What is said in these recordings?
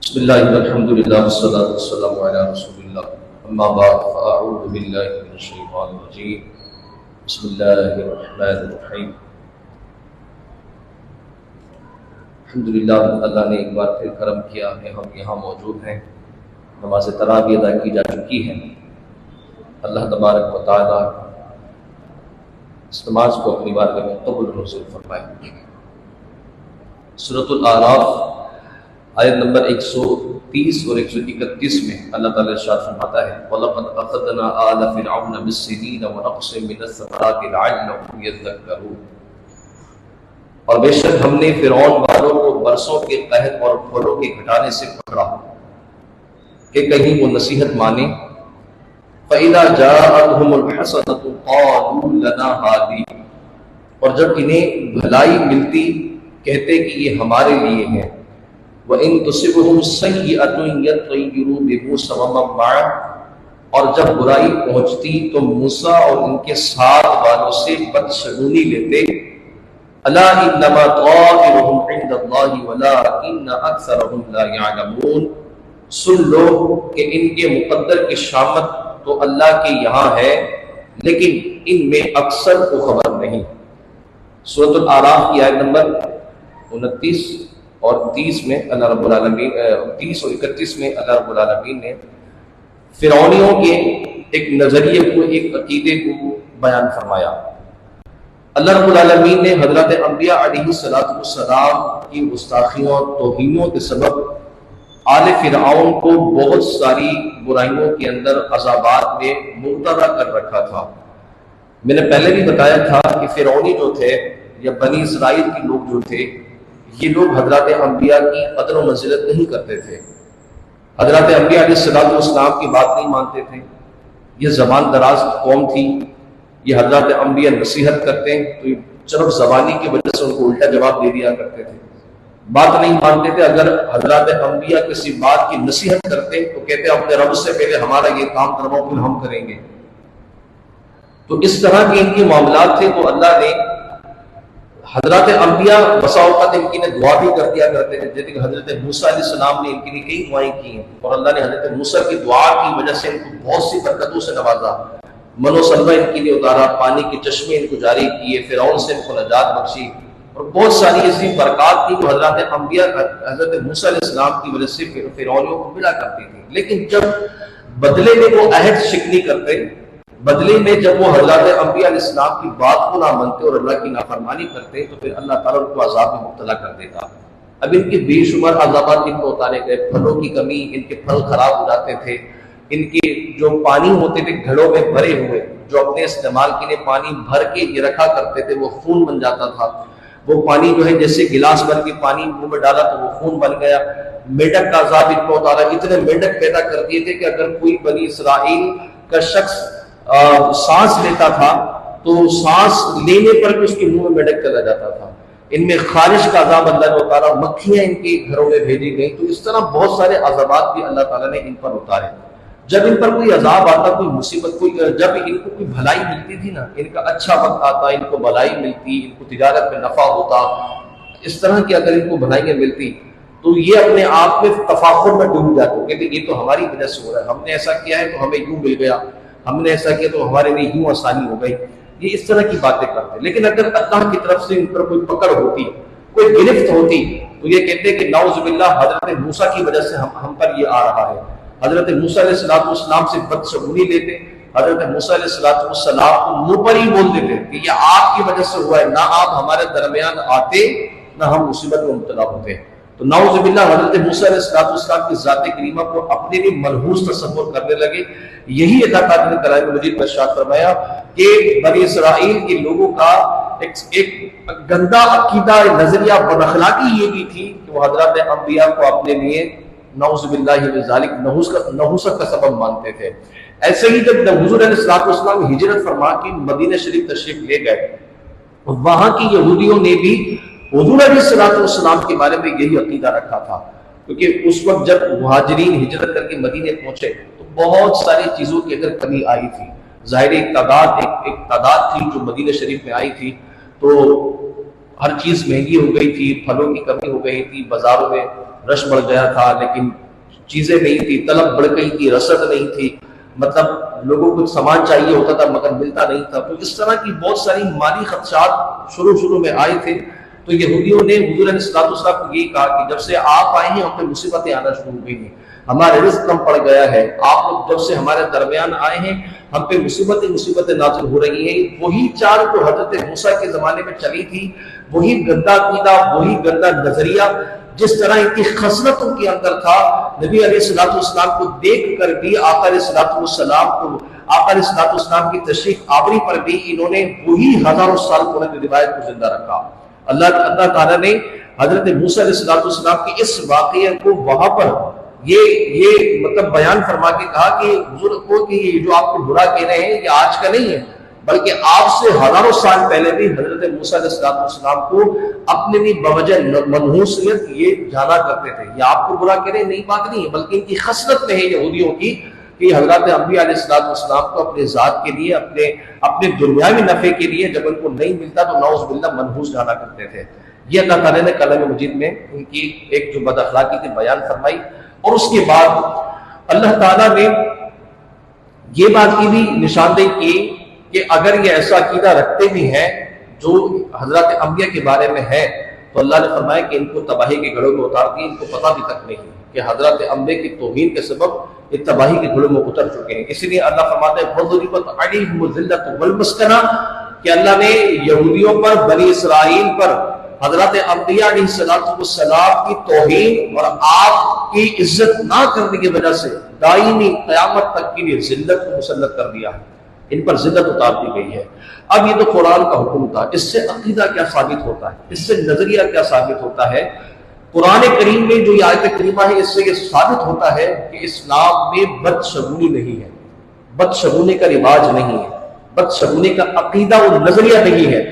بسم اللہ والحمد للہ والصلاة والسلام علی رسول اللہ اما بعد فاعوذ باللہ من الشیطان الرجیم بسم اللہ الرحمن الرحیم۔ الحمدللہ اللہ نے ایک بار پھر کرم کیا ہے، ہم یہاں موجود ہیں، نماز تراویح ادا کی جا چکی ہے۔ اللہ تبارک و تعالی اس نماز کو اپنی بارگاہ میں قبول منظور فرمائے۔ سورۃ الاعراف آیت نمبر 130 اور 131 میں اللہ تعالیٰ ارشاد فرماتا ہے وَلَقَدْ أَخَذْنَا آلَ فِرْعَوْنَ بِالسِّنِينَ وَنَقْصٍ مِّنَ الثَّمَرَاتِ لَعَلَّهُمْ يَذَّكَّرُونَ، اور بے شک ہم نے فرعون والوں کو برسوں کے قحط اور پھلوں کے گھٹانے سے پکڑا کہ کہیں وہ نصیحت مانے۔ فَإِذَا جَاءَتْهُمُ الْحَسَنَةُ قَالُوا لَنَا هَٰذِهِ، اور جب انہیں بھلائی ملتی کہتے کہ یہ ہمارے لیے ہے۔ وَإِن تُصِبْهُمْ سَيِّئَةٌ يَطَّيَّرُوا بِمُوسَىٰ وَمَن مَّعَهُ، اور جب برائی پہنچتی تو موسیٰ اور ان کے ساتھ والوں سے بدشگونی لیتے۔ أَلَا إِنَّمَا طَائِرُهُمْ عِندَ اللَّهِ وَلَٰكِنَّ أَكْثَرَهُمْ لَا يَعْلَمُونَ، سن لو کہ ان کے مقدر کی شامت تو اللہ کے یہاں ہے، لیکن ان میں اکثر کو خبر نہیں۔ سورۃ الاعراف کی آیت نمبر 29 اور 30 میں اللہ رب العالمین 30 اور 31 میں اللہ رب العالمین نے فرعونیوں کے ایک نظریے کو، ایک عقیدے کو بیان فرمایا۔ اللہ رب العالمین نے حضرت انبیاء علیہ السلام کی گستاخیوں اور توہینوں کے سبب آل فرعون کو بہت ساری برائیوں کے اندر عذابات میں مبتلا کر رکھا تھا۔ میں نے پہلے بھی بتایا تھا کہ فرعونی جو تھے یا بنی اسرائیل کے لوگ جو تھے، یہ لوگ حضرات انبیاء کی قدر و منزلت نہیں کرتے تھے، حضرات انبیاء علیہ السلام کی بات نہیں مانتے تھے۔ یہ زبان دراز قوم تھی، یہ حضرات انبیاء نصیحت کرتے ہیں تو چرب زبانی کی وجہ سے ان کو الٹا جواب دے دیا کرتے تھے، بات نہیں مانتے تھے۔ اگر حضرات انبیاء کسی بات کی نصیحت کرتے تو کہتے اپنے رب سے پہلے ہمارا یہ کام کرواؤ پھر ہم کریں گے۔ تو اس طرح کے ان کے معاملات تھے، تو اللہ نے حضرات انبیاء بسا اوقات ان کی دعا بھی کر دیا کرتے تھے، جیسے کہ حضرت موسیٰ علیہ السلام نے ان کے لیے کئی دعائیں کی ہیں، اور اللہ نے حضرت موسیٰ کی دعا کی وجہ سے ان کو بہت سی برکتوں سے نوازا، من و سلوہ ان کے لیے اتارا، پانی کے چشمے ان کو جاری کیے، فرعون سے ان کو نجات بخشی، اور بہت ساری ایسی برکات تھی جو حضرت انبیاء حضرت موسیٰ علیہ السلام کی وجہ سے فرعونیوں کو ملا کرتی تھی۔ لیکن جب بدلے میں وہ عہد شکنی کرتے، بدلے میں جب وہ حضرات انبیاء علیہ السلام کی بات کو نہ مانتے اور اللہ کی نافرمانی کرتے تو پھر اللہ تعالیٰ ان کو عذاب میں مبتلا کر دیتا۔ اب ان کے بے شمار عذابات ان کو اتارے گئے، پھلوں کی کمی، ان کے پھل خراب ہو جاتے تھے، ان کے جو پانی ہوتے تھے گھڑوں میں بھرے ہوئے، جو اپنے استعمال کے لیے پانی بھر کے یہ رکھا کرتے تھے، وہ خون بن جاتا تھا۔ وہ پانی جو ہے جیسے گلاس بھر کے پانی منہ میں ڈالا تو وہ خون بن گیا۔ میڈک کا عذاب ان کو اتارا، اتنے میڈک پیدا کر دیے تھے کہ اگر کوئی بنی اسرائیل کا شخص سانس لیتا تھا تو سانس لینے پر بھی اس کے منہ میں میڈک چلا جاتا تھا۔ ان میں خارش کا عذاب اللہ نے اتارا، مکھیاں ان کے گھروں میں بھیجی گئیں۔ تو اس طرح بہت سارے عذابات بھی اللہ تعالیٰ نے ان پر اتارے۔ جب ان پر کوئی عذاب آتا، کوئی مصیبت، جب ان کو کوئی بھلائی ملتی تھی نا، ان کا اچھا وقت آتا، ان کو بھلائی ملتی، ان کو تجارت میں نفع ہوتا، اس طرح کی اگر ان کو بھلائیاں ملتی تو یہ اپنے آپ میں تفاخر میں ڈوب جاتے، کہتے یہ تو ہماری وجہ سے ہو رہا ہے، ہم نے ایسا کیا ہے تو ہمیں یوں مل گیا، ہم نے ایسا کیا تو ہمارے لیے یوں آسانی ہو گئی، یہ اس طرح کی باتیں کرتے۔ لیکن اگر اللہ کی طرف سے ان پر کوئی پکڑ ہوتی، کوئی گرفت ہوتی تو یہ کہتے کہ نعوذ باللہ حضرت موسیٰ کی وجہ سے ہم پر یہ آ رہا ہے۔ حضرت موسیٰ علیہ السلام سے بدشگونی لیتے، حضرت موسیٰ علیہ السلام کو منہ پر ہی بول دیتے کہ یہ آپ کی وجہ سے ہوا ہے، نہ آپ ہمارے درمیان آتے نہ ہم مصیبت میں مبتلا ہوتے۔ تو نعوذ باللہ حضرت موسیٰ علیہ السلام کی ذات کریمہ کو اپنے لیے ملحوظ تصور کرنے لگے۔ یہی عطا قادر نے کلام مجید میں ارشاد فرمایا کہ بنی اسرائیل کے لوگوں کا ایک گندا عقیدہ، نظریہ، بد اخلاقی یہ بھی تھی کہ وہ حضرات انبیاء کو اپنے لیے نعوذ باللہ من ذالک نحوست کا سبب مانتے تھے۔ ایسے ہی جب حضور علیہ السلام ہجرت فرما کے مدینہ شریف تشریف لے گئے، وہاں کی یہودیوں نے بھی حضور علیہ السلام کے بارے میں یہی عقیدہ رکھا تھا، کیونکہ اس وقت جب مہاجرین ہجرت کر کے مدینے پہنچے تو بہت ساری چیزوں کی اگر کمی آئی تھی، ظاہر ایک تعداد تھی جو مدینہ شریف میں آئی تھی، تو ہر چیز مہنگی ہو گئی تھی، پھلوں کی کمی ہو گئی تھی، بازاروں میں رش بڑھ گیا تھا، لیکن چیزیں نہیں تھی، طلب بڑھ گئی تھی، رسد نہیں تھی، مطلب لوگوں کو سامان چاہیے ہوتا تھا مگر ملتا نہیں تھا. تو اس طرح کی بہت ساری مالی خدشات شروع میں آئے تھے. تو یہودیوں نے حضور علیہ السلام کو یہی کہا کہ جب سے آپ آئے ہیں ہم پہ مصیبتیں آنا شروع ہو گئی ہیں، ہمارا رزق کم پڑ گیا ہے، آپ لوگ جب سے ہمارے درمیان آئے ہیں ہم پہ مصیبتیں نازل ہو رہی ہیں. وہی چال جو حضرت موسیٰ کے زمانے میں چلی تھی، وہی گندا عقیدہ، وہی گندا نظریہ جس طرح ان کی خصلتوں کے اندر تھا، نبی علیہ السلام کو دیکھ کر بھی آقا علیہ السلام کی تشریف آوری پر بھی انہوں نے وہی ہزاروں سال پرانے روایت کو زندہ رکھا. اللہ تعالیٰ نے حضرت موسیٰ علیہ السلام کی اس واقعے کو وہاں پر یہ مطلب بیان فرما کے کہا کہ حضور کو کہ یہ جو آپ کو برا کہہ رہے ہیں یہ آج کا نہیں ہے، بلکہ آپ سے ہزاروں سال پہلے بھی حضرت موسیٰ علیہ السلام کو اپنے بھی بوجہ منحوسیت یہ جانا کرتے تھے. یہ آپ کو برا کہہ رہے ہیں نئی بات نہیں ہے، بلکہ ان کی خصلت میں ہے یہودیوں کی کہ حضرت انبیاء علیہ السلام کو اپنے ذات کے لیے، اپنے دنیاوی نفع کے لیے جب ان کو نہیں ملتا تو نعوذ باللہ منحوس جانا کرتے تھے. یہ اللہ تعالیٰ نے کلام مجید میں ان کی ایک جو بد اخلاقی کی بیان فرمائی. اور اس کے بعد اللہ تعالیٰ نے یہ بات کی بھی نشاندہی کی کہ اگر یہ ایسا عقیدہ رکھتے بھی ہیں جو حضرات انبیاء کے بارے میں ہے تو اللہ نے فرمایا کہ ان کو تباہی کے گڑھوں میں اتار دی. ان کو پتہ بھی تک نہیں کہ حضرات انبیاء کی توہین کے سبب یہ تباہی کے گڑھوں میں اتر چکے ہیں. اس لیے اللہ فرماتا ہے وَضُرِبَتْ عَلَيْهِمُ الذِّلَّةُ وَالْمَسْكَنَةُ کہ اللہ نے یہودیوں پر، بنی اسرائیل پر حضرت انبیاء علیہ السلام کی توہین اور آپ کی عزت نہ کرنے کی وجہ سے دائمی قیامت تک کے لیے ذلت کو مسلط کر دیا ہے. ان پر ذلت اتار دی گئی ہے. اب یہ تو قرآن کا حکم تھا، اس سے عقیدہ کیا ثابت ہوتا ہے، اس سے نظریہ کیا ثابت ہوتا ہے؟ قرآن کریم میں جو یہ آیت کریمہ ہے اس سے یہ ثابت ہوتا ہے کہ اسلام میں بدشگونی نہیں ہے، بدشگونی کا رواج نہیں ہے، بدشگونی کا عقیدہ اور نظریہ نہیں ہے.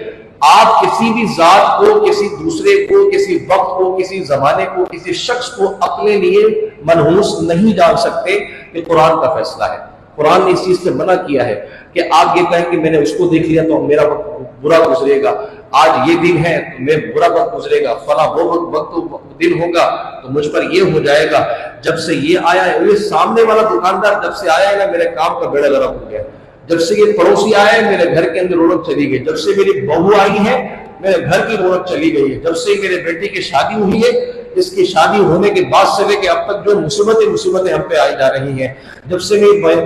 آپ کسی بھی ذات کو، کسی دوسرے کو، کسی وقت کو، کسی زمانے کو، کسی شخص کو اپنے لیے منحوس نہیں جان سکتے. یہ قرآن کا فیصلہ ہے. قرآن نے اس چیز سے منع کیا ہے کہ آپ یہ کہیں کہ میں نے اس کو دیکھ لیا تو میرا وقت برا گزرے گا، آج یہ دن ہے تو میں برا وقت گزرے گا، فلاں وہ وقت دن ہوگا تو مجھ پر یہ ہو جائے گا. جب سے یہ آیا ہے، یہ سامنے والا دکاندار جب سے آیا ہے نا میرے کام کا بیڑا غرق ہو گیا. جب سے یہ پڑوسی آیا ہے میرے گھر کے اندر رونق چلی گئی. جب سے میری بہو آئی ہے میرے گھر کی رونق چلی گئی ہے. جب سے میرے بیٹی کی شادی ہوئی ہے، اس کی شادی ہونے کے بعد سے لے کے اب تک جو مصیبتیں ہم پہ آئی جا رہی ہیں. جب سے میری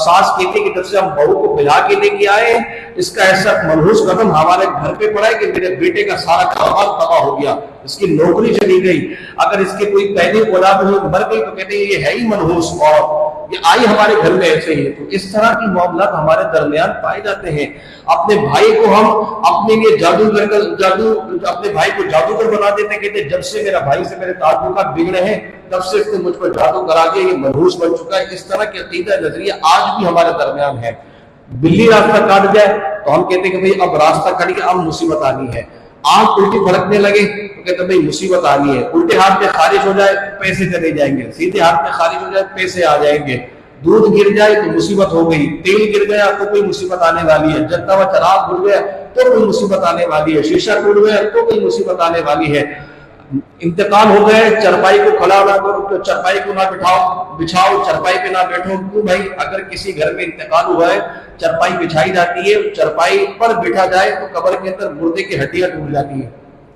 ساس کہتی ہے کہ جب سے ہم بہو کو بلا کے لے کے آئے ہیں اس کا ایسا منحوس قدم ہمارے گھر پہ پڑا ہے کہ میرے بیٹے کا سارا کاروبار تباہ ہو گیا، اس کی نوکری چلی گئی. اگر اس کی کوئی پہلی اولاد مر گئی تو کہتے ہیں یہ ہے ہی منحوس اور یہ آئی ہمارے گھر میں ایسے ہی. تو اس طرح کی معاملات ہمارے درمیان پائے جاتے ہیں. اپنے بھائی کو ہم اپنے لیے اپنے بھائی کو جادوگر بنا دیتے، کہتے جب سے میرا بھائی سے میرے تعلقات بگڑے ہیں تب سے اس نے مجھ پر جادو کرا کے یہ منحوس بن چکا ہے. اس طرح کے عقیدہ نظریہ آج بھی ہمارے درمیان ہے. بلی راستہ کاٹ جائے تو ہم کہتے ہیں کہ بھئی اب راستہ کٹ گیا، اب مصیبت آنی ہے. آنکھ الٹی بھڑکنے لگے تو کہتے ہیں بھئی مصیبت آنی ہے. الٹے ہاتھ میں خارج ہو جائے پیسے چلے جائیں گے، سیدھے ہاتھ میں خارج ہو جائے پیسے آ جائیں گے. دودھ گر جائے تو مصیبت ہو گئی، تیل گر گیا تو کوئی مصیبت آنے والی ہے، جلتا ہوا چراغ گر گیا تو کوئی مصیبت آنے والی ہے، شیشہ ٹوٹ گیا تو کوئی مصیبت آنے والی ہے. انتقال ہو گئے، چرپائی کو کھڑا نہ کرو، چرپائی کو نہ بچھاؤ، چرپائی پہ نہ بیٹھو. کیوں بھائی؟ اگر کسی گھر میں انتقال ہوا ہے چرپائی بچھائی جاتی ہے، چرپائی پر بیٹھا جائے تو قبر کے اندر مردے کی ہڈیاں ٹوٹ جاتی ہیں.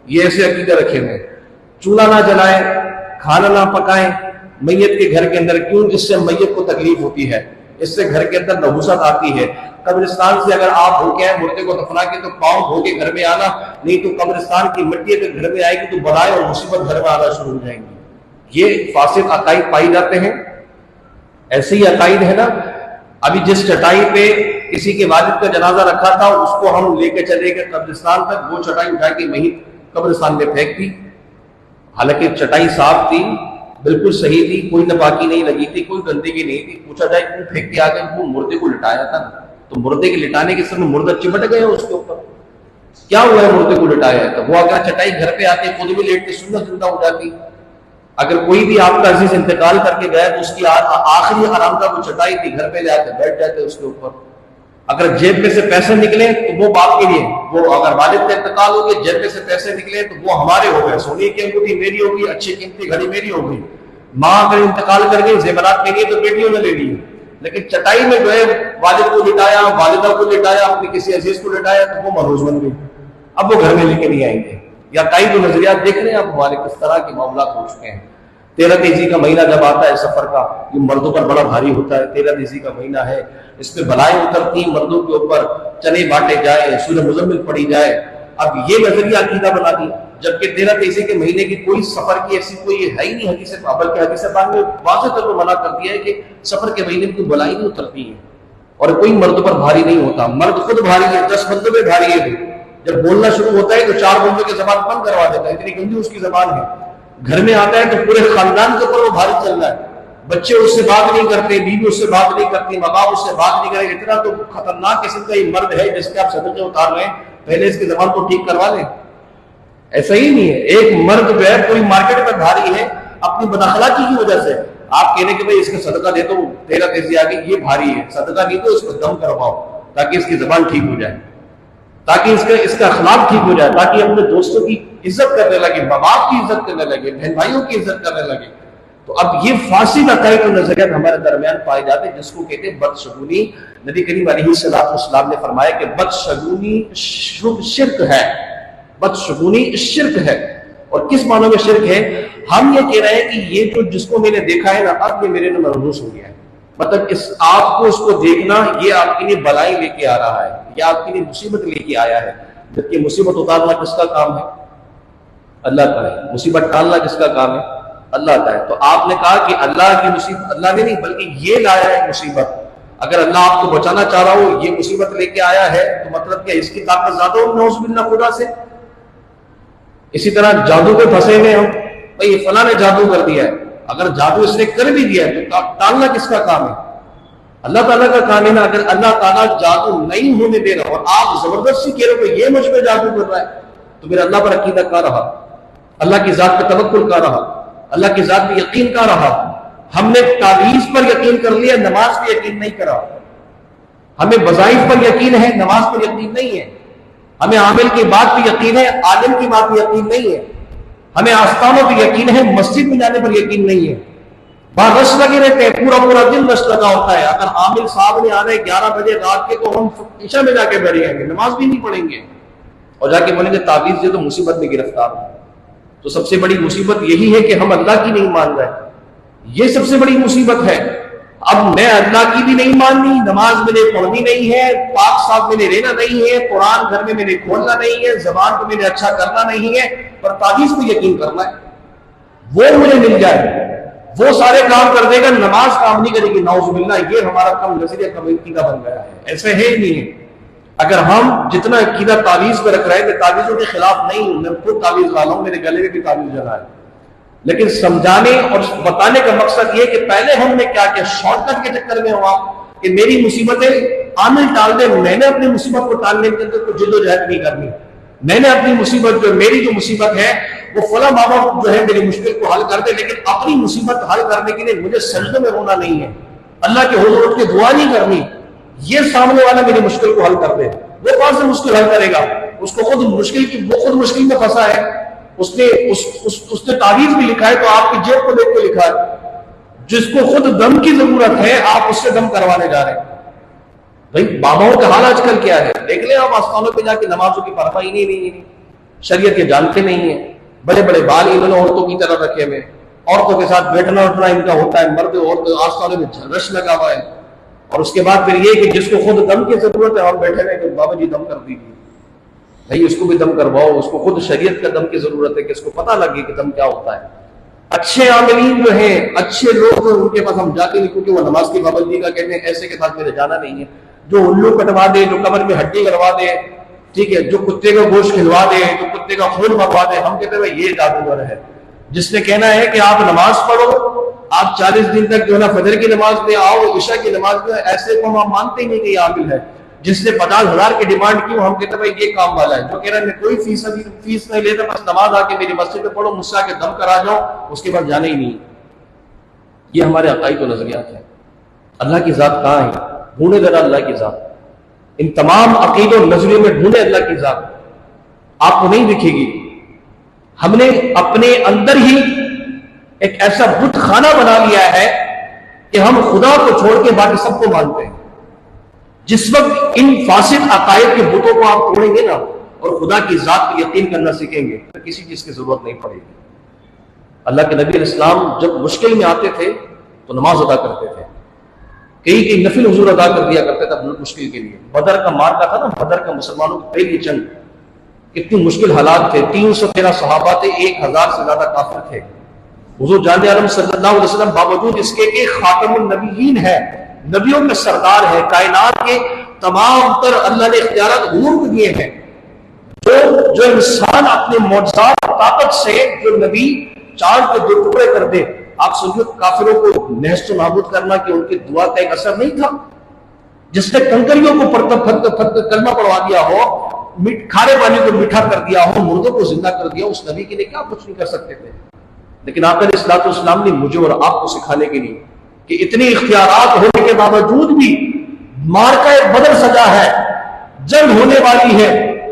یہ ایسے عقیدے رکھے ہوئے. چولہا نہ جلائیں، کھانا نہ پکائیں میت کے گھر کے اندر. کیوں؟ اس سے میت کو تکلیف ہوتی ہے، اس سے گھر کے اندر نحوست آتی ہے. قبرستان سے اگر آپ ہو کے آئے مردے کو دفنا کے تو پاؤں دھو کے گھر میں آنا، نہیں تو قبرستان کی مٹی اگر گھر میں آئے گی تو بلائے اور مصیبت گھر میں آنا شروع ہو جائیں گی. یہ فاسد عقائد پائی جاتے ہیں. ایسے ہی عقائد ہے نا، ابھی جس چٹائی پہ کسی کے والد کا جنازہ رکھا تھا اس کو ہم لے کے چلے گئے قبرستان تک، وہ چٹائی اٹھا کے وہیں قبرستان میں پھینک دی. حالانکہ چٹائی صاف تھی، بالکل صحیح تھی، کوئی نپاکی نہیں لگی تھی، کوئی گندگی نہیں تھی. پوچھا جائے کیوں پھینک کے آ گئے؟ وہ مردے کو لٹایا تھا نا. تو مردے کے لٹانے کے سمے مردہ چمٹ گئے اس کے اوپر. کیا ہوا ہے؟ مردے کو لٹایا ہے. تو وہ اگر چٹائی گھر پہ آتے خود بھی لیٹ کے سنت زندہ ہو جاتی. اگر کوئی بھی آپ کا عزیز انتقال کر کے گیا تو اس کی آخری آرام کا وہ چٹائی تھی، گھر پہ لے آتے بیٹھ جاتے اس کے اوپر. اگر جیب میں سے پیسے نکلے تو وہ باپ کے لیے، وہ اگر والد کا انتقال ہو گیا جیب میں سے پیسے نکلے تو وہ ہمارے ہو گئے، سونے کی انگوٹھی میری ہوگی، اچھی قیمتی گھڑی میری ہوگی۔ ماں اگر انتقال کر گئی زیورات میری ہے تو بیٹیوں نے لے لی، لیکن چٹائی میں جو ہے والد کو لٹایا، والدہ کو لٹایا، اپنے کسی عزیز کو لٹایا تو وہ ملوث بن گئی، اب وہ گھر میں لے کے نہیں آئیں گے۔ یا کئی جو نظریات دیکھ رہے ہیں اب ہمارے کس طرح کے معاملات ہو چکے ہیں۔ 13 تیزی کا مہینہ جب آتا ہے سفر کا، یہ مردوں پر بڑا بھاری ہوتا ہے۔ 13 تیزی کا مہینہ ہے، اس پہ بلائیں اترتی ہیں مردوں کے اوپر، چنے بانٹے جائے، سورہ مزمل پڑھی جائے۔ اب یہ نظریہ عقیدہ بنا دیا، جبکہ 13 تیزی کے مہینے کی کوئی سفر کی ایسی کوئی ہے ہی نہیں حدیث پاک، بلکہ حدیث پاک میں واضح طور پر منع کر دیا ہے کہ سفر کے مہینے میں کوئی بلائیں نہیں اترتی ہیں اور کوئی مرد پر بھاری نہیں ہوتا۔ مرد خود بھاری ہے، 10 بندوں پہ بھاری ہے، جب بولنا شروع ہوتا ہے تو 4 بندوں کی زبان بند کروا دیتا ہے، اتنی گندی اس کی زبان ہے۔ گھر میں آتا ہے تو پورے خاندان کے اوپر وہ بھاری چل رہا ہے، بچے اس سے بات نہیں کرتے، بیوی اس سے بات نہیں کرتی، ماں باپ اس سے بات نہیں کرے۔ اتنا تو خطرناک قسم کا یہ مرد ہے جس کے آپ صدقے اتار رہے ہیں، پہلے اس کی زبان کو ٹھیک کروا لیں۔ ایسا ہی نہیں ہے، ایک مرد جو ہے کوئی مارکیٹ میں بھاری ہے اپنی بداخلاقی کی وجہ سے، آپ کہنے کہ بھائی اس کا صدقہ دے تو 13 تیزی آ گئی، یہ بھاری ہے، صدقہ نہیں تو اس کو دم کرواؤ تاکہ اس کی زبان ٹھیک ہو جائے، تاکہ اس کا اخلاق ٹھیک ہو جائے، تاکہ اپنے دوستوں کی عزت کرنے لگے، ماں باپ کی عزت کرنے لگے، بہن بھائیوں کی عزت کرنے لگے۔ تو اب یہ فاسد عقائد و نظریات ہمارے درمیان پائے جاتے ہیں، جس کو کہتے ہیں بدشگونی۔ نبی کریم علیہ السلام نے فرمایا کہ بدشگونی شرک ہے، بدشگونی شرک ہے۔ اور کس معنی میں شرک ہے؟ ہم یہ کہہ رہے ہیں کہ یہ جو جس کو میں نے دیکھا ہے نا، اب یہ میرے میں مرغوس ہو گیا ہے، مطلب آپ کو اس کو دیکھنا یہ آپ کے لیے بلائی لے کے آ رہا ہے، یا آپ کے لیے مصیبت لے کے آیا ہے، جبکہ مصیبت اتارنا کس کا کام ہے؟ اللہ کا ہے۔ مصیبت ٹالنا کس کا کام ہے؟ اللہ کا ہے۔ تو آپ نے کہا کہ اللہ کی مصیبت، اللہ نے نہیں بلکہ یہ لایا ہے مصیبت۔ اگر اللہ آپ کو بچانا چاہ رہا ہو، یہ مصیبت لے کے آیا ہے تو مطلب کہ اس کی طاقت زیادہ ہو، نعوذ باللہ خدا سے۔ اسی طرح جادو پہ پھنسے ہوئے ہم، بھائی فلاں نے جادو کر دیا ہے، اگر جادو اس نے کر بھی دیا ہے تو ٹالنا کس کا کام ہے؟ اللہ تعالیٰ کا کام ہے نا۔ اگر اللہ تعالیٰ جادو نہیں ہونے دے رہا اور آپ زبردستی کہہ رہے ہو کہ یہ مجھ پہ جادو کر رہا ہے، تو میرا اللہ پر عقیدہ کا رہا، اللہ کی ذات پہ توکل کا رہا، اللہ کی ذات پہ یقین کا رہا؟ ہم نے تعویذ پر یقین کر لیا، نماز پہ یقین نہیں کرا۔ ہمیں وظائف پر یقین ہے، نماز پر یقین نہیں ہے۔ ہمیں عامل کی بات پہ یقین ہے، عالم کی بات پہ یقین نہیں ہے۔ ہمیں آستانوں پہ یقین ہے، مسجد میں جانے پر یقین نہیں ہے۔ وہاں رش لگے رہتے ہیں، پورا دن رش لگا ہوتا ہے۔ اگر عامل صاحب نے آنا ہے 11 بجے رات کے تو ہم عشاء میں جا کے بیٹھ جائیں گے، نماز بھی نہیں پڑھیں گے، اور جا کے بولیں گے تعویذ دے تو مصیبت میں گرفتار ہوں۔ تو سب سے بڑی مصیبت یہی ہے کہ ہم اللہ کی نہیں مان رہے، یہ سب سے بڑی مصیبت ہے۔ اب میں اللہ کی بھی نہیں ماننی، نماز میں نے پڑھنی نہیں ہے، پاک صاحب میں نے رہنا نہیں ہے، قرآن گھر میں نے کھولنا نہیں ہے، زبان کو میں نے اچھا کرنا نہیں ہے، پر تعویذ پہ یقین کرنا ہے، وہ مجھے مل جائے، وہ سارے کام کر دے گا، نماز کام نہیں کرے گی۔ نعوذ باللہ، یہ ہمارا کم نظریہ کم عقیدہ بن گیا ہے۔ ایسے ہے ہی نہیں ہے۔ اگر ہم جتنا عقیدہ تعویذ پہ رکھ رہے ہیں، میں تعویذوں کے خلاف نہیں ہوں، میں خود تعویذ والا ہوں، میرے گلے میں بھی تعویذ جلا ہے، لیکن سمجھانے اور بتانے کا مقصد یہ کہ پہلے ہم نے کیا کیا، شارٹ کٹ کے چکر میں ہوا کہ میری مصیبتیں عامل ٹال دے، میں نے اپنی مصیبت کو ٹالنے کے اندر کوئی جدوجہد نہیں کرنی، میں نے اپنی مصیبت جو میری جو مصیبت ہے وہ فلاں بابا جو ہے میری مشکل کو حل کر دے، لیکن اپنی مصیبت حل کرنے کے لیے مجھے سجدے میں رونا نہیں ہے، اللہ کے حضور اٹھ کے دعا نہیں کرنی، یہ سامنے والا میری مشکل کو حل کر دے۔ وہ کون سے مشکل حل کرے گا؟ اس کو خود مشکل میں پھنسا ہے، اس نے تعویذ بھی لکھا ہے تو آپ کی جیب کو دیکھ کے لکھا ہے، جس کو خود دم کی ضرورت ہے آپ اس سے دم کروانے جا رہے ہیں۔ بھائی باباؤں کا حال آج کل کیا ہے؟ دیکھ لیں آپ آستانوں پہ جا کے نمازوں کی پرواہ ہی نہیں، شریعت یہ جانتے نہیں ہیں، بڑے بڑے بال انہوں نے عورتوں کی طرح رکھے ہوئے، عورتوں کے ساتھ بیٹھنا اٹھنا ان کا ہوتا ہے، مرد عورت آستانوں میں رش لگا ہوا ہے، اور اس کے بعد پھر یہ کہ جس کو خود دم کی ضرورت ہے ہم بیٹھے رہے کہ بابا جی دم کر دیجیے، بھائی اس کو بھی دم کرواؤ، اس کو خود شریعت کا دم کی ضرورت ہے کہ اس کو پتہ لگے کہ دم کیا ہوتا ہے۔ اچھے عاملین جو ہیں، اچھے لوگ ان کے پاس ہم جاتے نہیں، کیونکہ وہ نماز کی پابندی کا کہتے ہیں ایسے کے ساتھ میرے جانا نہیں ہے، جو الو کٹوا دے، جو کمر میں ہڈی کروا دے، ٹھیک ہے، جو کتے کا گوشت کھلوا دے، جو کتے کا خون منگوا دے، ہم کہتے ہیں یہ جادوگر ہے۔ جس نے کہنا ہے کہ آپ نماز پڑھو، آپ 40 دن تک جو ہے نا فجر کی نماز میں آؤ، عشاء کی نماز میں، ایسے کو ہم مانتے ہی نہیں کہ یہ عامل ہے۔ جس نے 50,000 کی ڈیمانڈ کی ہم کہتے ہیں بھائی یہ کام والا ہے، جو کہہ رہا ہے میں کوئی فیس نہیں لیتا، بس نماز آ کے میری مسجد میں پڑھو، مجھ سے آ کے دم کرا جاؤ، اس کے بعد جانا ہی نہیں۔ یہ ہمارے عقائد و نظریات ہیں۔ اللہ کی ذات کہاں ہے؟ ڈھونڈے ذرا اللہ کی ذات۔ ان تمام عقید و نظریوں میں ڈھونڈے اللہ کی ذات، آپ کو نہیں دکھے گی۔ ہم نے اپنے اندر ہی ایک ایسا بت خانہ بنا لیا ہے کہ ہم خدا کو چھوڑ کے باقی سب کو مانتے ہیں۔ جس وقت ان فاسد عقائد کے بتوں کو آپ توڑیں گے نا اور خدا کی ذات پر یقین کرنا سیکھیں گے تو کسی چیز کی ضرورت نہیں پڑے گی۔ اللہ کے نبی علیہ السلام جب مشکل میں آتے تھے تو نماز ادا کرتے تھے، کئی نفل حضور ادا کر دیا کرتے تھے مشکل کے لیے۔ بدر کا مارکا تھا نا، بدر کا مسلمانوں کی پہلی جنگ، کتنی مشکل حالات تھے، 313 صحابہ تھے، 1000 سے زیادہ کافر تھے۔ حضور جان عالم صلی اللہ علیہ وسلم باوجود اس کے کہ خاتم النبیین ہے، نبیوں کے سردار ہے، کائنات کے تمام تر اللہ نے اختیارات حضور کو دیے ہیں، جو انسان اپنے معجزات طاقت سے جو نبی چاند کے 2 ٹکڑے کر دے، آپ سمجھو کافروں کو نیست و نابود کرنا کہ ان کی دعا کا ایک اثر نہیں تھا؟ جس نے کنکریوں کو پھٹ کلمہ پڑھوا دیا ہو، کھارے پانی کو میٹھا کر دیا ہو، مردوں کو زندہ کر دیا، اس نبی کے لیے کیا کچھ نہیں کر سکتے تھے؟ لیکن آقا علیہ الصلوۃ والسلام نے مجھے اور آپ کو سکھانے کے لیے کہ اتنے اختیارات ہونے کے باوجود بھی مارکا بدر سجا ہے، جنگ ہونے والی ہے،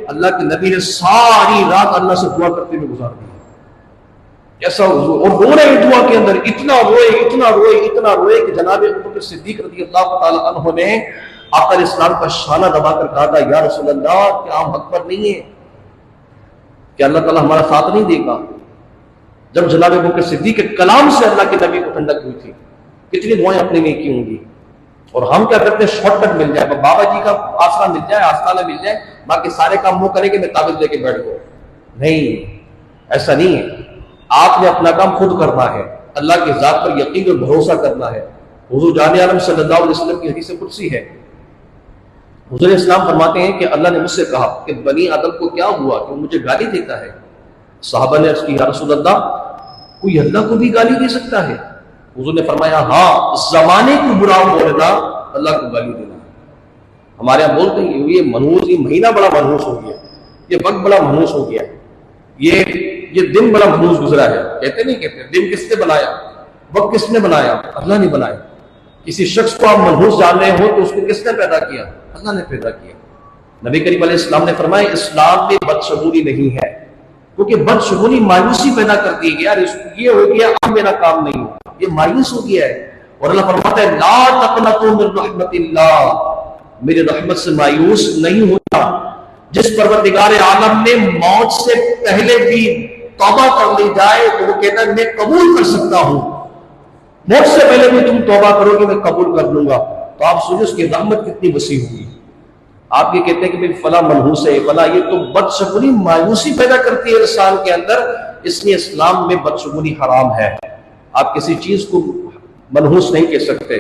اللہ کے نبی نے ساری رات اللہ سے دعا کرتے ہوئے گزار دی۔ ایسا اور رو رہے دعا کے اندر، اتنا روئے کہ جناب ابوبکر صدیق رضی اللہ تعالی عنہ نے آقا علیہ السلام کا شانہ دبا کر کہا تھا، یا رسول اللہ کیا ہم حق پر نہیں ہیں؟ کیا اللہ تعالیٰ ہمارا ساتھ نہیں دے گا؟ جب جناب ابوبکر صدیق کے کلام سے اللہ کے نبی کو ٹھنڈک ہوئی تھی، کتنی دعائیں اپنے لیے کی ہوں گی۔ اور ہم کیا کرتے ہیں، شارٹ کٹ مل جائے، بابا جی کا آسرا مل جائے، آستانہ مل جائے، باقی سارے کام وہ کریں کہ میں تعویذ لے کے بیٹھ گیا۔ نہیں، ایسا نہیں ہے۔ آپ نے اپنا کام خود کرنا ہے، اللہ کی ذات پر یقین اور بھروسہ کرنا ہے۔ حضور جان عالم صلی اللہ علیہ وسلم کی حدیث قدسی ہے، حضور اسلام فرماتے ہیں کہ اللہ نے مجھ سے کہا کہ بنی آدم کو کیا ہوا کہ وہ مجھے گالی دیتا ہے؟ صحابہ نے عرض کی، یا رسول اللہ کوئی اللہ کو بھی گالی دے سکتا ہے؟ حضور نے فرمایا، ہاں، زمانے کو برا بولنا اللہ کو گالی دینا۔ ہمارے یہاں بولتے ہیں یہ منحوس، یہ مہینہ بڑا منحوس ہو گیا، یہ وقت بڑا منحوس ہو گیا، یہ دن بڑا منحوس گزرا ہے۔ کہتے نہیں کہتے؟ دن کس نے بنایا؟ وقت کس نے بنایا؟ اللہ نے بنایا۔ کسی شخص کو آپ منحوس جان رہے ہو تو اس کو کس نے پیدا کیا؟ اللہ نے پیدا کیا۔ نبی کریم علیہ السلام نے فرمایا، اسلام میں بدشگونی نہیں ہے، کیونکہ بدشگونی مایوسی پیدا کرتی ہے کہ یار یہ ہو گیا اب میرا کام نہیں ہو، یہ مایوس ہو گیا ہے۔ اور اللہ فرماتا ہے، لا تقنطوا من رحمت اللہ، میری رحمت سے مایوس نہیں ہوتا۔ جس پروردگار عالم نے موت سے پہلے بھی توبہ کر لی جائے تو وہ کہتا ہے میں قبول کر سکتا ہوں، موت سے پہلے بھی تم توبہ کرو گے میں قبول کر لوں گا۔ تو آپ سوچیں اس کی رحمت کتنی وسیع ہوگی۔ آپ یہ کہتے ہیں کہ فلاں منحوس ہے، فلاں، یہ تو بدشگونی مایوسی پیدا کرتی ہے انسان کے اندر، اس لیے اسلام میں بدشگونی حرام ہے۔ آپ کسی چیز کو منحوس نہیں کہہ سکتے،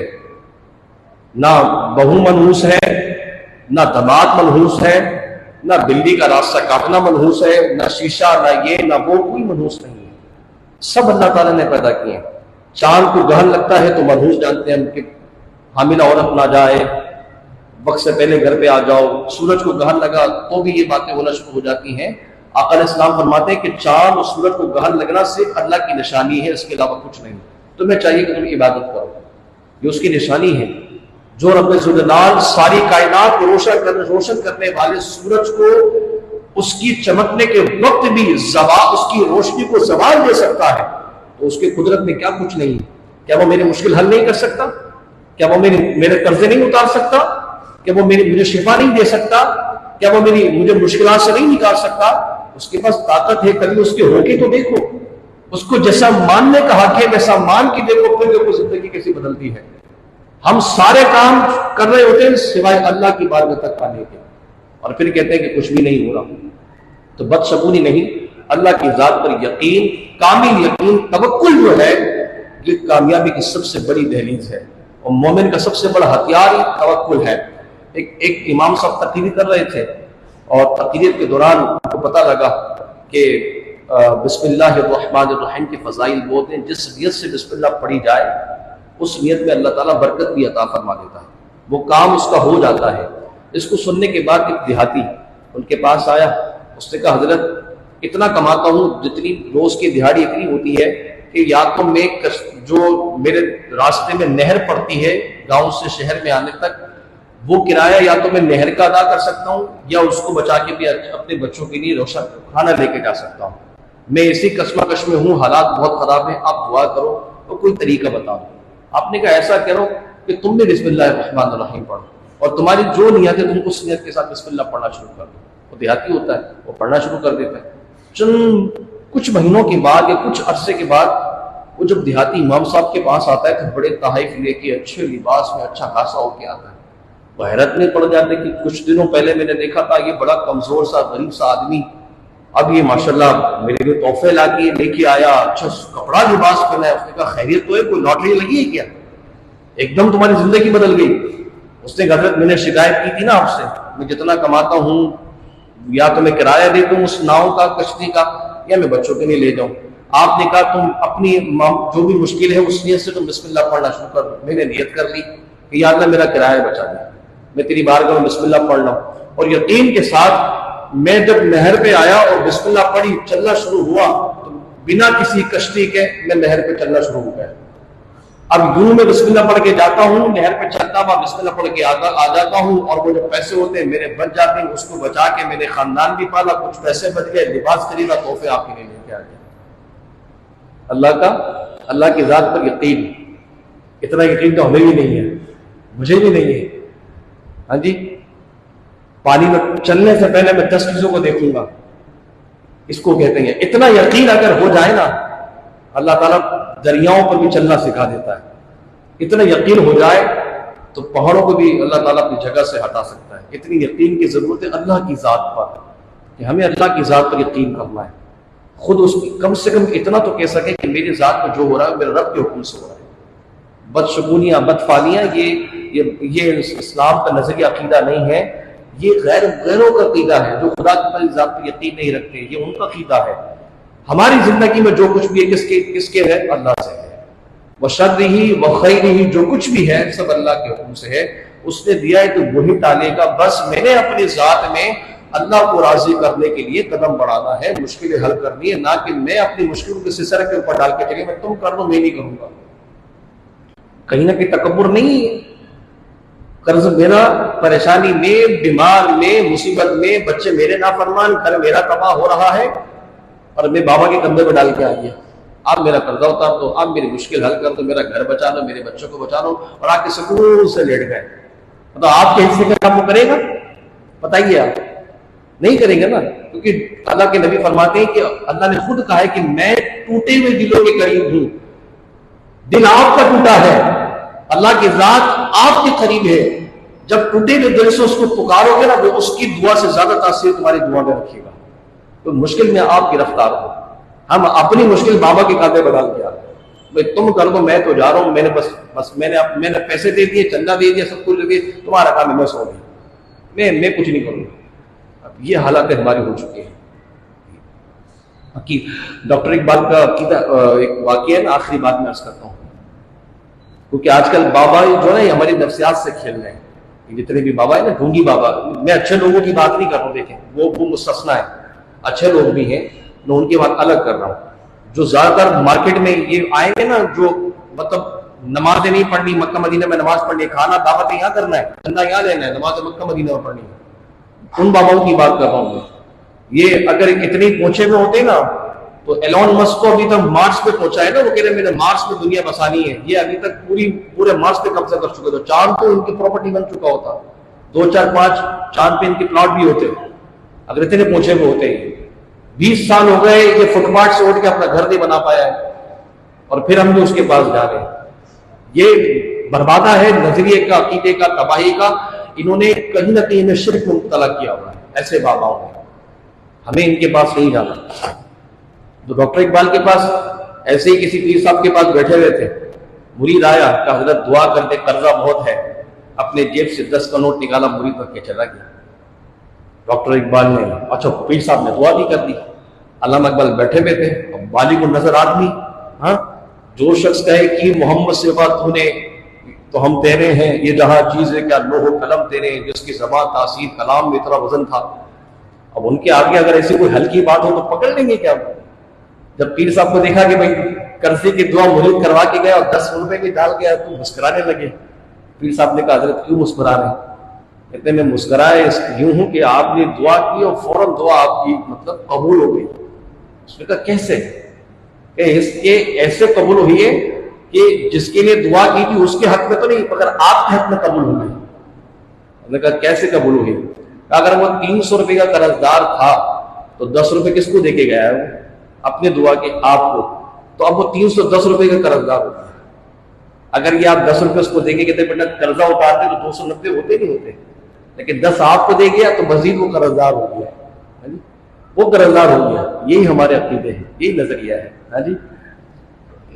نہ بہو منحوس ہے، نہ دماد منحوس ہے، نہ بلی کا راستہ کاٹنا منحوس ہے، نہ شیشہ، نہ یہ نہ وہ، کوئی منحوس نہیں ہے، سب اللہ تعالیٰ نے پیدا کیے ہیں۔ چاند کو گہن لگتا ہے تو منحوس جانتے ہیں ہم کہ حاملہ عورت نہ جائے، وقت سے پہلے گھر پہ آ جاؤ۔ سورج کو گہن لگا تو بھی یہ باتیں ہونا شروع ہو جاتی ہیں۔ آقا علیہ السلام فرماتے ہیں کہ چاند اور سورج کو گہن لگنا صرف اللہ کی نشانی ہے، اس کے علاوہ کچھ نہیں۔ تمہیں چاہیے کہ تم عبادت کرو، یہ اس کی نشانی ہے۔ جو رب ذوالجلال ساری کائنات کو روشن کرنے والے سورج کو اس کی چمکنے کے وقت بھی اس کی روشنی کو زوال دے سکتا ہے تو اس کی قدرت میں کیا کچھ نہیں؟ کیا وہ میری مشکل حل نہیں کر سکتا؟ کیا وہ میرے قرضے نہیں اتار سکتا؟ کیا وہ مجھے شفا نہیں دے سکتا؟ کیا وہ مجھے مشکلات سے نہیں نکال سکتا؟ اس کے پاس طاقت ہے، کبھی اس کے ہو کے تو دیکھو، اس کو جیسا ماننے کا حق ہے ویسا مان کے دیکھو، پھر دیکھو زندگی کیسی بدلتی ہے۔ ہم سارے کام کر رہے ہوتے ہیں سوائے اللہ کی بارگاہ تک پانے کے، اور پھر کہتے ہیں کہ کچھ بھی نہیں ہو رہا۔ تو بدشگونی نہیں، اللہ کی ذات پر یقین، کامل یقین، توکل جو ہے یہ کامیابی کی سب سے بڑی دہلیز ہے، اور مومن کا سب سے بڑا ہتھیار ہی توکل ہے۔ ایک امام صاحب تقریر کر رہے تھے اور تقریر کے دوران ان کو پتہ لگا کہ بسم اللہ الرحمن الرحیم کے فضائل بہت ہیں، جس نیت سے بسم اللہ پڑھی جائے اس نیت میں اللہ تعالیٰ برکت بھی عطا فرما دیتا ہے، وہ کام اس کا ہو جاتا ہے۔ اس کو سننے کے بعد ایک دیہاتی ان کے پاس آیا، اس نے کہا حضرت اتنا کماتا ہوں، جتنی روز کی دہاڑی اتنی ہوتی ہے کہ یا تو میں جو میرے راستے میں نہر پڑتی ہے گاؤں سے شہر میں آنے تک وہ کرایہ یا تو میں نہر کا ادا کر سکتا ہوں یا اس کو بچا کے بھی اپنے بچوں کے لیے روشن کھانا لے کے جا سکتا ہوں. میں اسی کشمکش میں ہوں, حالات بہت خراب ہیں, آپ دعا کرو تو کوئی طریقہ بتاؤ. آپ نے کہا ایسا کرو کہ تم بھی بسم اللہ الرحمن الرحیم پڑھو اور تمہاری جو نیت ہے تم اس نیت کے ساتھ بسم اللہ پڑھنا شروع کر دو. وہ دیہاتی ہوتا ہے, وہ پڑھنا شروع کر دیتا ہے. چند کچھ مہینوں کے بعد یا کچھ عرصے کے بعد وہ جب دیہاتی امام صاحب کے پاس آتا ہے تو بڑے تحائف لے کے اچھے لباس میں اچھا خاصا ہو کے آتا ہے. وہ حیرت میں پڑ جاتے کہ کچھ دنوں پہلے میں نے دیکھا تھا یہ بڑا کمزور سا غریب سا آدمی, اب یہ ماشاءاللہ میرے لیے تحفے لا کے لے کے آیا, اچھا کپڑا لباس پہنا ہے. اس نے کہا خیریت تو ہے, کوئی لاٹری لگی ہے کیا؟ ایک دم تمہاری زندگی بدل گئی. اس نے کہا حضرت میں نے شکایت کی تھی نا آپ سے, میں جتنا کماتا ہوں یا تو میں کرایہ دے دوں اس ناؤ کا کشتی کا یا میں بچوں کے لیے لے جاؤں. آپ نے کہا تم اپنی جو بھی مشکل ہے اس نیت سے تم بسم اللہ پڑھنا شروع کر دو. میں نے نیت کر لی کہ یا اللہ میرا کرایہ بچا دے, میں تیری بارگاہ میں بسم اللہ پڑھ رہا ہوں. اور یقین کے ساتھ میں جب نہر پہ آیا اور بسم اللہ پڑھی, چلنا شروع ہوا تو بنا کسی کشتی کے میں نہر پہ چلنا شروع ہو گیا. اب یوں میں بسم اللہ پڑھ کے جاتا ہوں, نہر پہ چلتا ہوا بسم اللہ پڑھ کے آ جاتا ہوں, اور وہ جو پیسے ہوتے ہیں میرے بچ جاتے ہیں, اس کو بچا کے میں نے خاندان بھی پالا, کچھ پیسے بچ گئے, لباس خریدا, تحفے آپ کے لیے لے کے آ گیا. اللہ کی ذات پر یقین, اتنا یقین تو ہمیں بھی نہیں ہے, مجھے بھی نہیں ہے. ہاں جی, پانی میں چلنے سے پہلے میں 10 چیزوں کو دیکھوں گا, اس کو کہتے ہیں اتنا یقین اگر ہو جائے نا, اللہ تعالیٰ دریاؤں پر بھی چلنا سکھا دیتا ہے. اتنا یقین ہو جائے تو پہاڑوں کو بھی اللہ تعالیٰ اپنی جگہ سے ہٹا سکتا ہے. اتنی یقین کی ضرورت ہے اللہ کی ذات پر کہ ہمیں اللہ کی ذات پر یقین کرنا ہے. خود اس کی کم سے کم اتنا تو کہہ سکے کہ میری ذات پر جو ہو رہا ہے میرے رب کے حکم سے ہو رہا ہے. بدشگونیاں بدفالیاں یہ اسلام کا نظریہ عقیدہ نہیں ہے, یہ غیروں کا عقیدہ ہے جو خدا کی ذات پر یقین نہیں رکھتے, یہ ان کا عقیدہ ہے. ہماری زندگی میں جو کچھ بھی ہے کس کے ہے؟ اللہ سے ہے. وشرہ وخیرہ, جو کچھ بھی ہے سب اللہ کے حکم سے ہے. اس نے دیا ہے تو وہی ٹالے گا. بس میں نے اپنی ذات میں اللہ کو راضی کرنے کے لیے قدم بڑھانا ہے, مشکلیں حل کرنی ہے, نہ کہ میں اپنی مشکلوں کے سر کے اوپر ڈال کے چلے میں تم کر دو میں نہیں کروں گا. کہیں نہ کہیں تکبر نہیں ہے. قرض میرا, پریشانی میں, بیمار میں, مصیبت میں, بچے میرے نافرمان, گھر میرا تباہ ہو رہا ہے اور میں بابا کے کندھے پہ ڈال کے آ گیا. آپ میرا قرضہ اتار دو, آپ میری مشکل حل کر دو, میرا گھر بچا لو, میرے بچوں کو بچا لو, اور آپ کے سکون سے لیٹ گئے. تو آپ کے حصے کا کام وہ کرے گا؟ بتائیے, آپ نہیں کریں گے نا. کیونکہ اللہ کے نبی فرماتے ہیں کہ اللہ نے خود کہا ہے کہ میں ٹوٹے ہوئے دلوں کے قریب ہوں. دل آپ کا ٹوٹا ہے, اللہ کی ذات آپ کے قریب ہے. جب ٹوٹے ہوئے دل سے اس کو پکارو گے نا, وہ اس کی دعا سے زیادہ تاثیر تمہاری دعا میں رکھے گا. تو مشکل میں آپ گرفتار ہو, ہم اپنی مشکل بابا کے کاندھے پر ڈال کے آتے ہیں. بھائی تم کر دو, میں تو جا رہا ہوں, میں نے بس میں نے پیسے دے دیے, چندہ دے دیا, سب کچھ دے دیا, تمہارا کام ہے, میں سو گئی, میں کچھ نہیں کروں گا. اب یہ حالات ہماری ہو چکے ہیں. ڈاکٹر اقبال کا ایک واقعہ ہے نا, آخری بات میں عرض کرتا ہوں, کیونکہ آج کل بابا جو ہے نا ہماری نفسیات سے کھیل رہے ہیں. جتنے بھی بابا ہے نا, ڈھونگی بابا, میں اچھے لوگوں کی بات نہیں کر رہا ہوں, دیکھیں وہ مستثنا ہے, اچھے لوگ بھی ہیں, میں ان کی بات الگ کر رہا ہوں. جو زیادہ تر مارکیٹ میں یہ آئیں گے نا, جو مطلب نمازیں نہیں پڑھنی, مکہ مدینہ میں نماز پڑھنی, کھانا دعوت یہاں کرنا ہے, چندہ یہاں لینا ہے, نماز مکہ مدینہ میں پڑھنی ہے, ان باباؤں کی بات کر رہا ہوں میں. یہ اگر اتنے پہنچے میں ہوتے نا تو ایلون مسک کو ابھی تک مارس پہ پہنچا ہے نا, وہ کہہ رہے ہیں میں نے مارس پہ دنیا بسانی ہے. یہ ابھی تک پورے مارس پہ قبضہ کر چکے. تو چاند تو ان کی پراپرٹی بن چکا ہوتا, 2 4 5 چاند پہ ان کے پلاٹ بھی ہوتے اگر اتنے پہنچے ہوئے ہوتے. 20 سال ہو گئے یہ فٹ پاتھ سے اٹھ کے اپنا گھر نہیں بنا پایا ہے, اور پھر ہم بھی اس کے پاس جا رہے ہیں. یہ بربادہ ہے نظریے کا, عقیدے کا, تباہی کا. انہوں نے کہیں نہ کہیں میں شرک میں مبتلا کیا ہوا ہے. ایسے باباؤں نے, ہمیں ان کے پاس نہیں جانا. تو ڈاکٹر اقبال کے پاس ایسے ہی کسی پیر صاحب کے پاس بیٹھے ہوئے تھے, مرید آیا کہ حضرت دعا کر دے, قرضہ بہت ہے. اپنے جیب سے 10 کا نوٹ نکالا, مرید رکھ کے چلا گیا. ڈاکٹر اقبال نے, اچھا پیر صاحب نے دعا بھی کر دی. علامہ اقبال بیٹھے ہوئے تھے, بالغ النظر آدمی, ہاں, جو شخص کہے کہ محمد سے بات تو نے تو ہم تیرے ہیں, یہ جہاں چیز ہے کیا لوح و قلم تیرے, جس کی زبان تاثیر کلام میں اتنا وزن تھا. اب ان کے آگے اگر ایسی کوئی ہلکی بات ہو تو پکڑ لیں گے کیا؟ جب پیر صاحب کو دیکھا کہ بھائی قرضے کی دعا مرید کروا کے گیا اور 10 روپے کی ڈال گیا تو مسکرانے لگے. پیر صاحب نے کہا حضرت کیوں مسکرا رہے ہیں؟ اتنے میں مسکرائے یوں ہوں کہ آپ نے دعا کی اور فوراً دعا آپ کی مطلب قبول ہو گئی. اس نے کہا کیسے؟ کہ ایسے قبول ہوئی ہے کہ جس کے لیے دعا کی تھی اس کے حق میں تو نہیں مگر آپ کے حق میں قبول ہو گئی. ہم نے کہا کیسے قبول ہوئی؟ اگر وہ 300 روپے کا قرض دار تھا تو 10 روپے کس کو دے کے گیا ہے؟ وہ اپنے دعا کے آپ کو. تو اب وہ 310 روپے کا قرض دار ہوتا ہے. اگر یہ آپ 10 روپے اس کو دے کے کہتے بیٹا قرضہ اتارتے تو 290 ہوتے نہیں ہوتے, لیکن 10 آپ کو دے گیا تو مزید وہ قرض دار ہو گیا. وہ قرض دار ہو گیا. یہی ہمارے عقیدے ہیں, یہی نظریہ ہے. ہاں جی,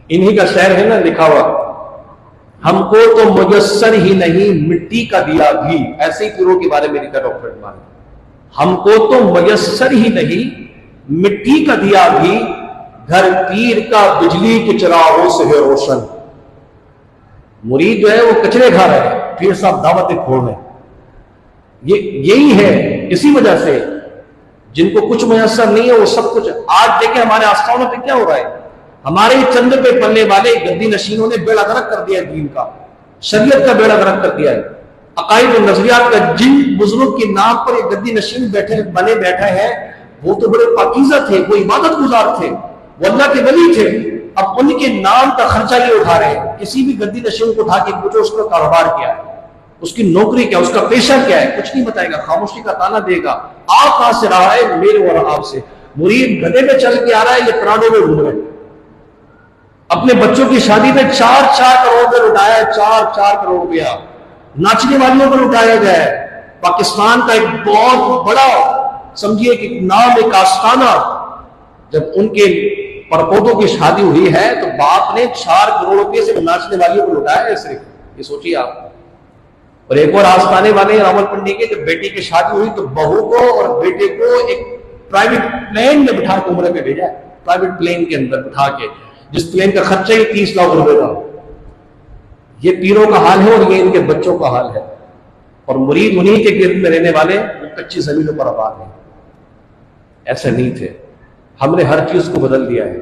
انہی کا شعر ہے نا لکھا ہوا, ہم کو تو میسر ہی نہیں مٹی کا دیا بھی. ایسے ہی پیروں کے بارے میں لکھا ڈاکٹر اقبال نے, ہم کو تو میسر ہی نہیں مٹی کا دیا بھی, گھر پیر کا بجلی کے چراغوں سے ہے روشن. مرید جو ہے وہ کچرے کھا رہے ہیں, پیر صاحب دعوتیں کھول رہے ہیں. یہی ہے, اسی وجہ سے جن کو کچھ میسر نہیں ہے وہ سب کچھ. آج دیکھیں ہمارے آستانوں پہ کیا ہو رہا ہے, ہمارے چند پہ پلنے والے گدی نشینوں نے بیڑا غرق کر دیا ہے, دین کا شریعت کا بیڑا غرق کر دیا ہے. عقائد و نظریات کا جن بزرگ کے نام پر یہ گدی نشین بنے بیٹھے ہیں وہ تو بڑے پاکیزہ تھے, وہ عبادت گزار تھے, وہ اللہ کے ولی تھے. اب ان کے نام کا خرچہ یہ اٹھا رہے ہیں. کسی بھی گدی نشین کو اٹھا کے پوچھو اس کا کاروبار کیا ہے, اس کی نوکری کیا, اس کا پیشہ کیا ہے, کچھ نہیں بتائے گا, خاموشی کا تانا دے گا. آپ کہاں سے رہا ہے؟ میرے اور آپ سے. مرید گدھے پہ چل کے آ رہا ہے, یہ پراڈو میں گھوم رہے ہیں. اپنے بچوں کی شادی میں 4 کروڑ روپے لٹایا ہے, 4 کروڑ روپیہ ناچنے والیوں کو لٹایا گیا ہے. پاکستان کا ایک بہت بڑا سمجھیے کہ نام, ایک آستانہ, جب ان کے پرپوتوں کی شادی ہوئی ہے تو باپ نے 4 کروڑ روپے سے ناچنے والیوں کو لٹایا ہے صرف. یہ سوچیے آپ. اور ایک اور آستانے والے راول پنڈی کے, جب بیٹی کی شادی ہوئی تو بہو کو اور بیٹے کو ایک پرائیویٹ پلین میں بٹھا کے عمرے پہ بھیجا ہے. پرائیویٹ پلین کے اندر بٹھا کے, جس پلین کا خرچہ ہی 30 لاکھ روپے کا. یہ پیروں کا حال ہے اور یہ ان کے بچوں کا حال ہے. اور مرید انہی کے گرد میں رہنے والے وہ کچی زمینوں پر آباد ہیں. ایسے نہیں تھے. ہم نے ہر چیز کو بدل دیا ہے.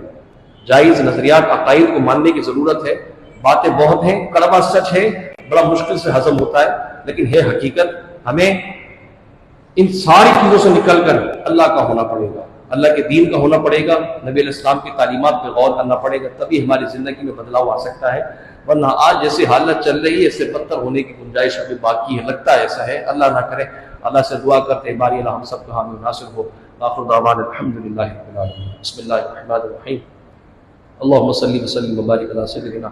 جائز نظریات عقائد کو ماننے کی ضرورت ہے. باتیں بہت ہیں, کڑوا سچ ہے, بڑا مشکل سے ہضم ہوتا ہے, لیکن ہے حقیقت. ہمیں ان ساری چیزوں سے نکل کر اللہ کا ہونا پڑے گا, اللہ کے دین کا ہونا پڑے گا, نبی علیہ السلام کی تعلیمات پہ غور کرنا پڑے گا, تبھی ہماری زندگی میں بدلاؤ آ سکتا ہے. ورنہ آج جیسے حالت چل رہی ہے اس سے بدتر ہونے کی گنجائش ابھی باقی ہے. لگتا ہے ایسا ہے, اللہ نہ کرے. اللہ سے دعا کرتے ہیں باری اللہ ہم سب کو حامی ناصر ہو. آخر دعوانا الحمدللہ رب العالمین. بسم اللہ الرحمن الرحیم. اللهم صل وسلم وبارك على سيدنا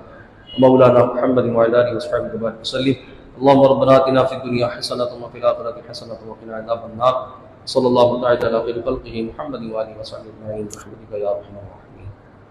مولانا محمد وعلى اله وصحبه وبارك وسلم. اللهم ربنا آتنا في الدنيا حسنة وفي الآخرة حسنة وقنا عذاب النار. صلى الله تعالى على خير خلقه محمد وآله وصحبه أجمعين برحمتك يا أرحم الراحمين.